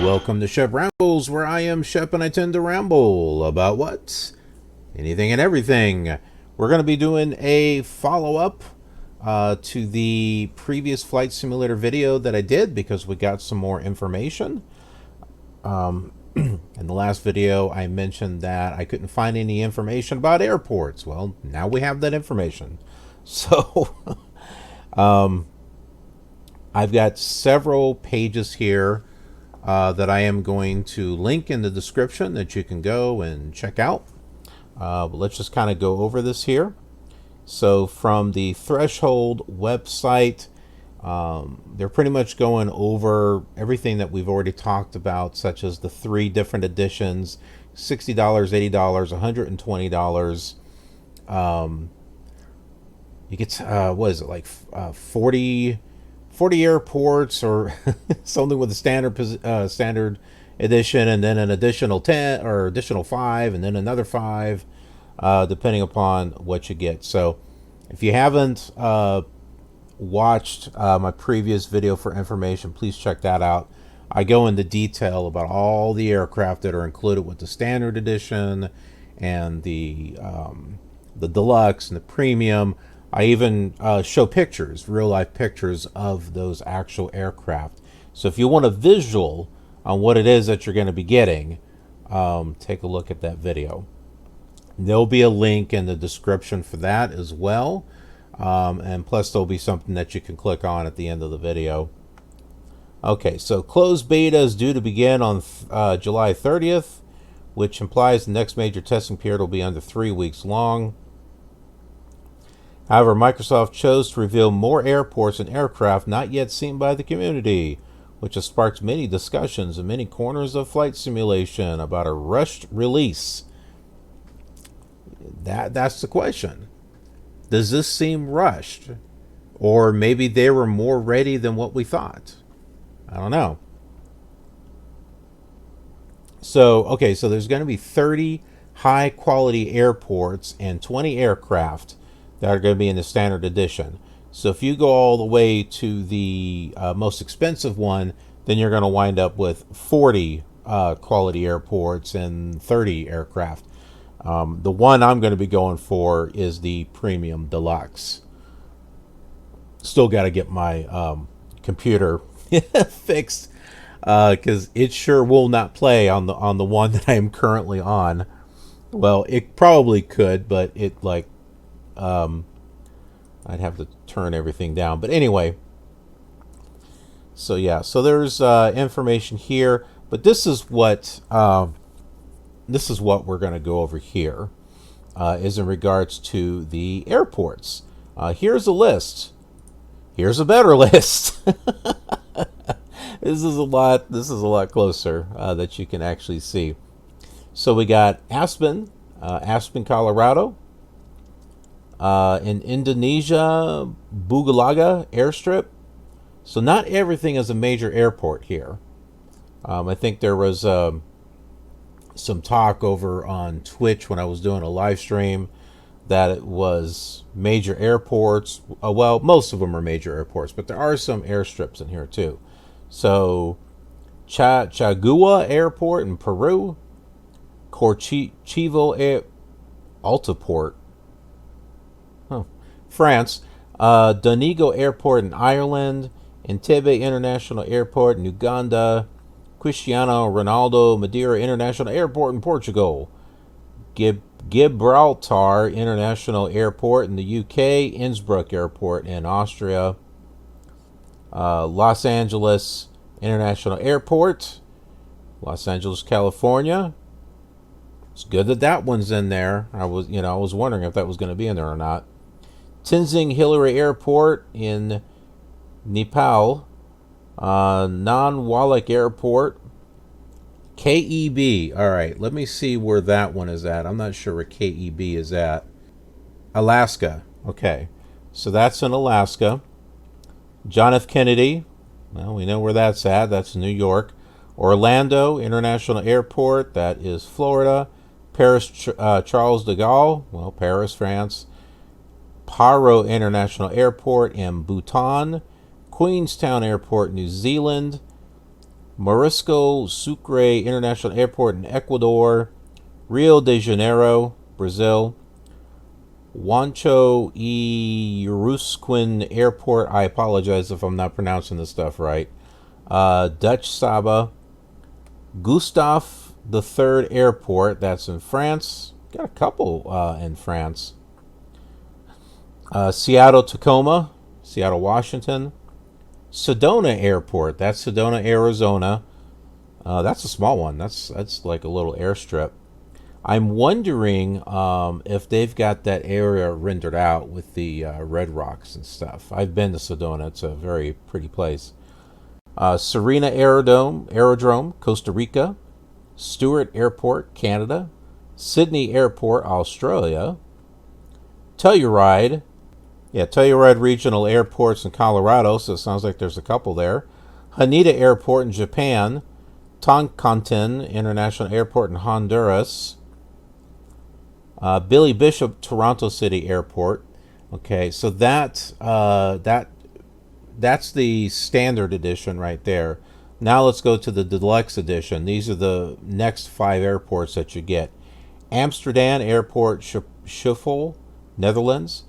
Welcome to Shep Rambles, where I am Shep and I tend to ramble about what? Anything and everything. We're going to be doing a follow-up to the previous flight simulator video that I did because we got some more information. In the last video, I mentioned that I couldn't find any information about airports. Well, now we have that information. So, I've got several pages here that I am going to link in the description that you can go and check out. But let's just kind of go over this here. So from the Threshold website, they're pretty much going over everything that we've already talked about, such as the 3 different editions, $60, $80, $120. You get, what is it, like 40 airports or something with a standard edition, and then an additional 10 or additional 5, and then another 5, depending upon what you get. So if you haven't watched my previous video for information, please check that out. I go into detail about all the aircraft that are included with the standard edition and the deluxe and the premium. I even show pictures, real-life pictures of those actual aircraft. So if you want a visual on what it is that you're going to be getting, take a look at that video. There'll be a link in the description for that as well. And plus there'll be something that you can click on at the end of the video. Okay, so closed beta is due to begin on July 30th, which implies the next major testing period will be under 3 weeks long. However, Microsoft chose to reveal more airports and aircraft not yet seen by the community, which has sparked many discussions in many corners of flight simulation about a rushed release. That's the question. Does this seem rushed? Or maybe they were more ready than what we thought? I don't know. So, okay, so there's going to be 30 high-quality airports and 20 aircraft that are going to be in the standard edition. So if you go all the way to the most expensive one, then you're going to wind up with 40 quality airports and 30 aircraft. The one I'm going to be going for is the Premium Deluxe. Still got to get my computer fixed because it sure will not play on the one that I am currently on. Well, it probably could, but it like I'd have to turn everything down. But anyway, so yeah, so there's information here, but this is what we're going to go over here, is in regards to the airports. Here's a list. Here's a better list. This is a lot closer that you can actually see. So we got Aspen, Colorado. In Indonesia, Bugalaga airstrip. So not everything is a major airport here. I think there was some talk over on Twitch when I was doing a live stream that it was major airports. Well, most of them are major airports, but there are some airstrips in here too. So Chagua Airport in Peru, Corchivo Altaport, France, Donegal Airport in Ireland, Entebbe International Airport in Uganda, Cristiano Ronaldo Madeira International Airport in Portugal, Gibraltar International Airport in the UK, Innsbruck Airport in Austria, Los Angeles International Airport, Los Angeles, California. It's good that that one's in there. I was wondering if that was going to be in there or not. Tenzing Hillary Airport in Nepal, Nanwalek Airport, KEB. All right, let me see where that one is at. I'm not sure where KEB is at. Alaska. Okay, so that's in Alaska. John F. Kennedy, Well, we know where that's at. That's New York. Orlando International Airport, that is Florida. Paris Charles de Gaulle, well, Paris, France. Paro International Airport in Bhutan. Queenstown Airport, New Zealand. Morisco Sucre International Airport in Ecuador. Rio de Janeiro, Brazil. Huancho y Urusquin Airport. I apologize if I'm not pronouncing this stuff right. Dutch Saba. Gustave III Airport. That's in France. Got a couple in France. Seattle Tacoma. Seattle, Washington. Sedona Airport. That's Sedona, Arizona. That's a small one. That's like a little airstrip. I'm wondering if they've got that area rendered out with the red rocks and stuff. I've been to Sedona. It's a very pretty place. Serena Aerodrome, Costa Rica. Stewart Airport, Canada. Sydney Airport, Australia. Telluride. Yeah, Telluride Regional Airports in Colorado, so it sounds like there's a couple there. Haneda Airport in Japan. Toncontin International Airport in Honduras. Billy Bishop Toronto City Airport. Okay, so that's the standard edition right there. Now let's go to the deluxe edition. These are the next 5 airports that you get. Amsterdam Airport, Schiphol, Netherlands.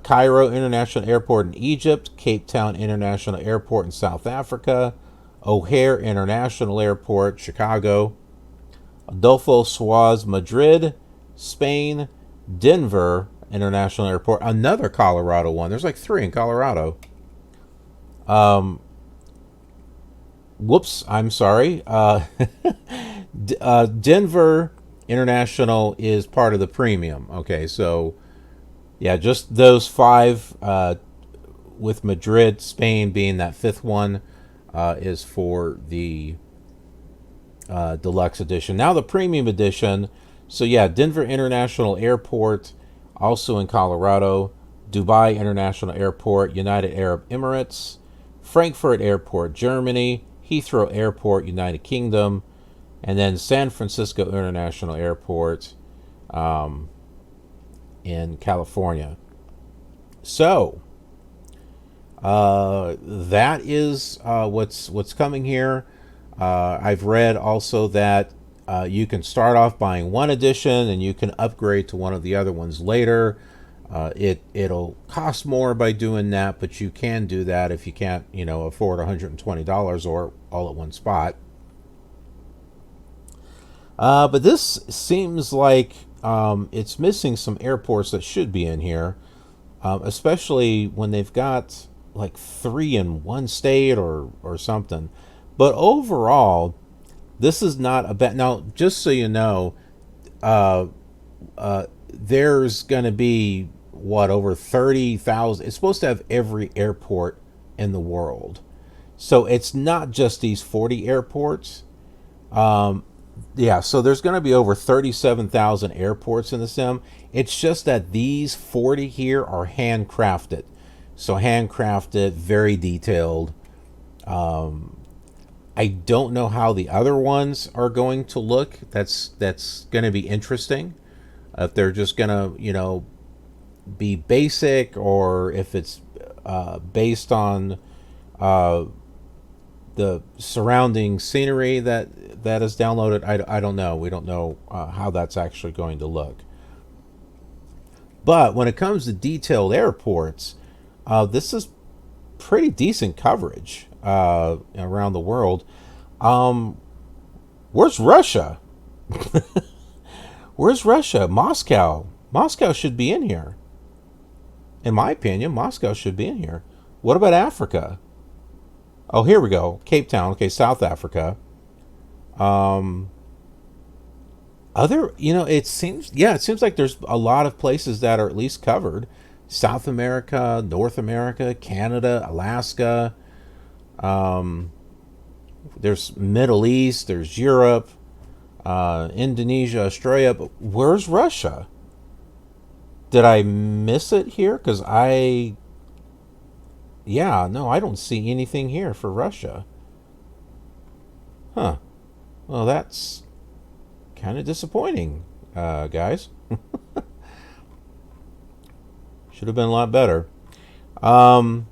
Cairo International Airport in Egypt. Cape Town International Airport in South Africa. O'Hare International Airport, Chicago. Adolfo Suárez, Madrid, Spain. Denver International Airport, another Colorado one. There's like 3 in Colorado. Whoops, I'm sorry. Denver International is part of the premium. Okay, so yeah, just those 5, with Madrid, Spain being that 5th one, is for the deluxe edition. Now the premium edition. So yeah, Denver International Airport, also in Colorado. Dubai International Airport, United Arab Emirates. Frankfurt Airport, Germany. Heathrow Airport, United Kingdom. And then San Francisco International Airport in California. So that is what's coming here. I've read also that you can start off buying one edition and you can upgrade to one of the other ones later. It'll cost more by doing that, but you can do that if you can't, afford $120 or all at one spot. But this seems like it's missing some airports that should be in here, especially when they've got like 3 in one state or something. But overall, this is not a bad. Now, just so you know, there's going to be over 30,000. It's supposed to have every airport in the world, so it's not just these 40 airports. Yeah, so there's going to be over 37,000 airports in the sim. It's just that these 40 here are handcrafted. So handcrafted, very detailed. I don't know how the other ones are going to look. That's going to be interesting. If they're just going to, be basic, or if it's based on the surrounding scenery that is downloaded. I don't know. We don't know how that's actually going to look. But when it comes to detailed airports, this is pretty decent coverage around the world. Where's Russia? Where's Russia? Moscow. Moscow should be in here. In my opinion, Moscow should be in here. What about Africa? Oh, here we go. Cape Town. Okay, South Africa. It seems like there's a lot of places that are at least covered. South America, North America, Canada, Alaska. There's Middle East, there's Europe, Indonesia, Australia. But where's Russia? Did I miss it here? Because I Yeah, no, I don't see anything here for Russia. Huh. Well, that's kind of disappointing, guys. Should have been a lot better. Um,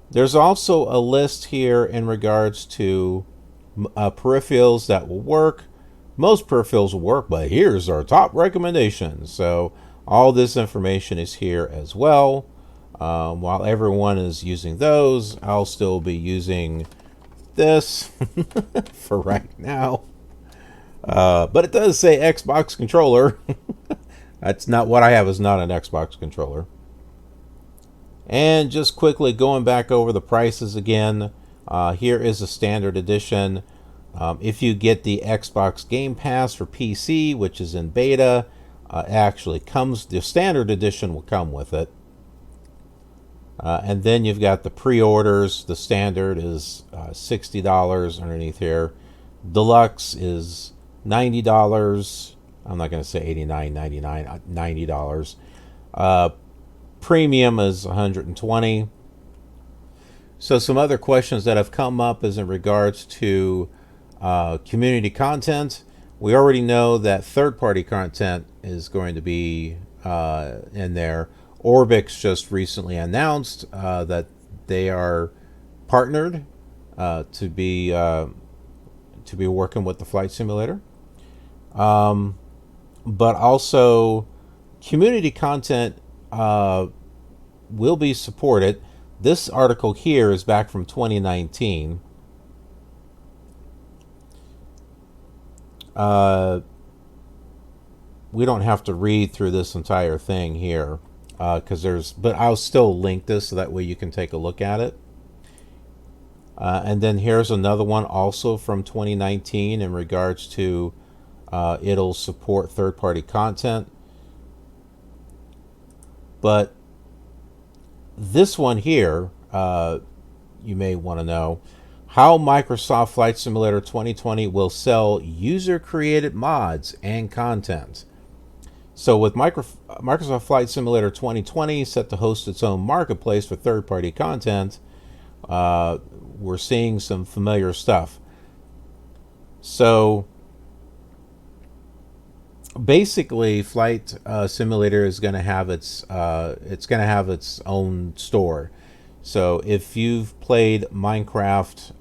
there's also a list here in regards to peripherals that will work. Most peripherals will work, but here's our top recommendations. So all this information is here as well. While everyone is using those, I'll still be using this for right now. But it does say Xbox controller. That's not what I have, is not an Xbox controller. And just quickly going back over the prices again, here is a standard edition. If you get the Xbox Game Pass for PC, which is in beta, actually comes, the standard edition will come with it. And then you've got the pre-orders. The standard is $60 underneath here. Deluxe is $90. I'm not going to say $89.99, $90. Premium is $120. So some other questions that have come up is in regards to community content. We already know that third-party content is going to be in there. Orbix just recently announced that they are partnered to be working with the flight simulator. But also community content will be supported. This article here is back from 2019. We don't have to read through this entire thing here because but I'll still link this so that way you can take a look at it. And then here's another one also from 2019 in regards to it'll support third-party content. But this one here, you may want to know how Microsoft Flight Simulator 2020 will sell user-created mods and content. So with Microsoft Flight Simulator 2020 set to host its own marketplace for third-party content, we're seeing some familiar stuff. So basically, Flight Simulator is going to have its own store. So if you've played Minecraft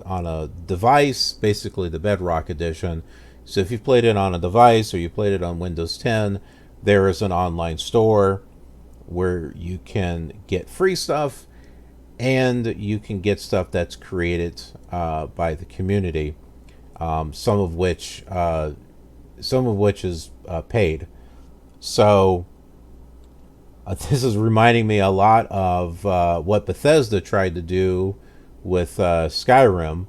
on a device, basically the Bedrock edition, so if you've played it on a device or you played it on Windows 10, there is an online store where you can get free stuff and you can get stuff that's created by the community, some of which is paid. So this is reminding me a lot of what Bethesda tried to do with Skyrim,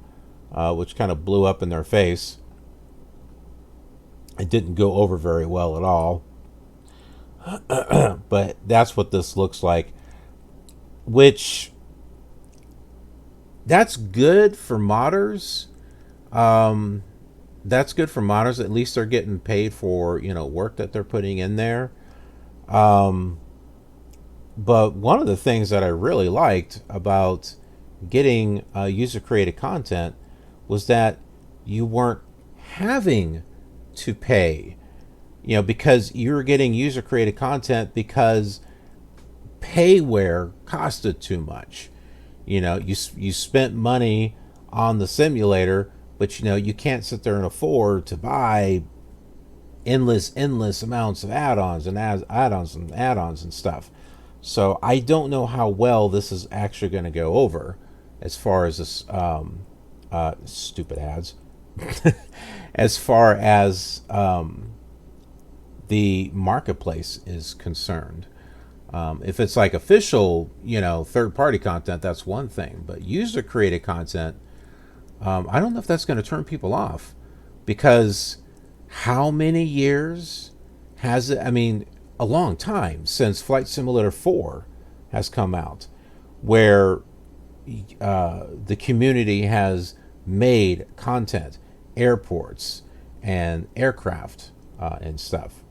which kind of blew up in their face. It didn't go over very well at all. But that's what this looks like, which that's good for modders. That's good for modders. At least they're getting paid for, work that they're putting in there. But one of the things that I really liked about getting user-created content was that you weren't having to pay, because you were getting user-created content because payware costed too much. You spent money on the simulator, but you can't sit there and afford to buy endless amounts of add-ons and stuff. So I don't know how well this is actually going to go over as far as this stupid ads. As far as the marketplace is concerned. If it's like official, third-party content, that's one thing. But user-created content, I don't know if that's going to turn people off, because how many years has it? I mean, a long time since Flight Simulator 4 has come out, where the community has made content, airports and aircraft and stuff.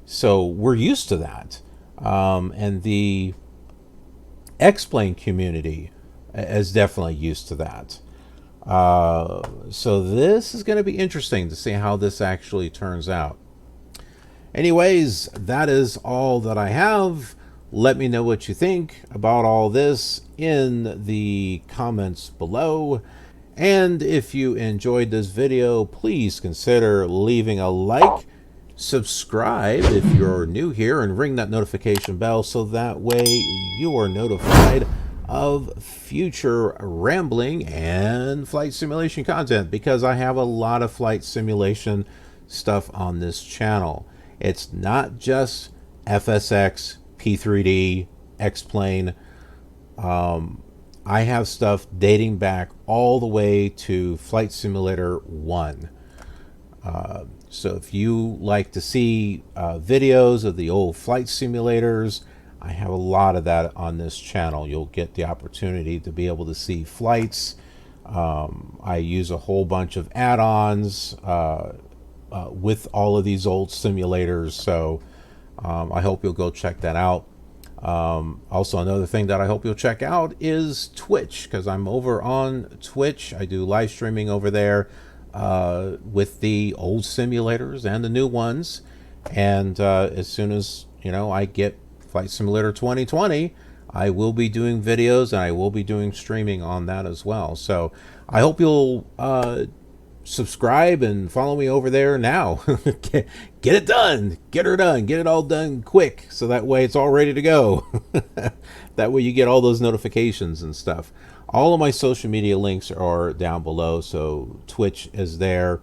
So we're used to that. And the X-Plane community is definitely used to that. So this is going to be interesting to see how this actually turns out. Anyways, that is all that I have. Let me know what you think about all this in the comments below. And if you enjoyed this video, please consider leaving a like, subscribe if you're new here, and ring that notification bell so that way you are notified of future rambling and flight simulation content, because I have a lot of flight simulation stuff on this channel. It's not just FSX, P3D, X-Plane. I have stuff dating back all the way to Flight Simulator 1. So if you like to see videos of the old flight simulators, I have a lot of that on this channel. You'll get the opportunity to be able to see flights. I use a whole bunch of add-ons with all of these old simulators, so I hope you'll go check that out. Also, another thing that I hope you'll check out is Twitch, because I'm over on Twitch. I do live streaming over there with the old simulators and the new ones. And as soon as I get Flight Simulator 2020, I will be doing videos and I will be doing streaming on that as well. So I hope you'll subscribe and follow me over there now. Get it done, get her done, get it all done quick, so that way it's all ready to go. That way you get all those notifications and stuff. All of my social media links are down below. So Twitch is there,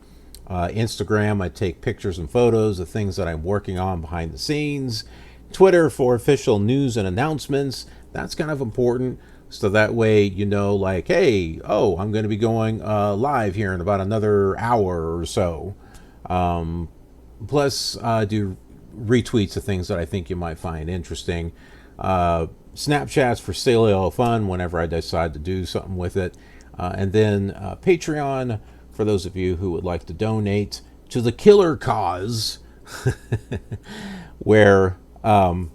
Instagram, I take pictures and photos of things that I'm working on behind the scenes, Twitter for official news and announcements. That's kind of important. So that way, like, hey, oh, I'm going to be going live here in about another hour or so. Plus, do retweets of things that I think you might find interesting. Snapchats for silly old fun whenever I decide to do something with it. And then Patreon for those of you who would like to donate to the killer cause, where I'm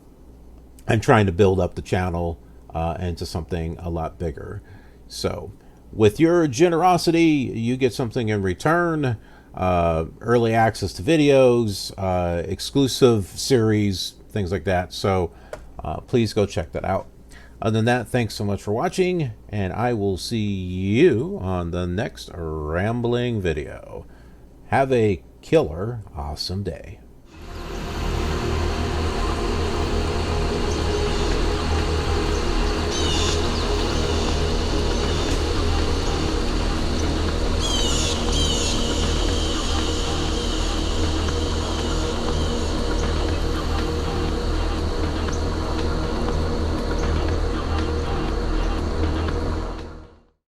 trying to build up the channel into something a lot bigger. So with your generosity, you get something in return. Early access to videos, exclusive series, things like that. So please go check that out. Other than that, thanks so much for watching, and I will see you on the next rambling video. Have a killer awesome day.